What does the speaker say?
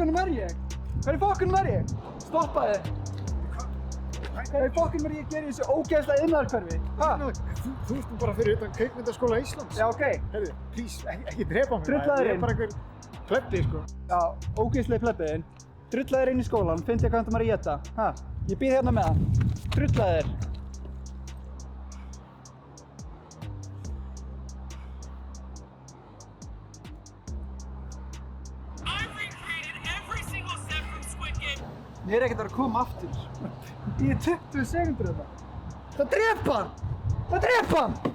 fokkanum er ég? Hvað í fokkanum er ég? Stoppaði. Hvað í fokkanum er ég að gera í þessu ógeðslega iðnaðarhverfi? Ha? Þú ert nú bara fyrir utan Kvikmyndaskóla Íslands. Já, ok. Heyrðu, please, ekki drepa mig. Drullaður Ég inn. er bara einhver plebbi, sko. Já, ógeðslega plebbiðinn. Drullaðir inn í skólan, fyndi hvað það maður að éta. Ha? Ég býð hérna með það. Drullaðir. Ég er ekkert að koma aftur. Ég er 20 sekundur þetta. Það drepa hann! Það drepa hann!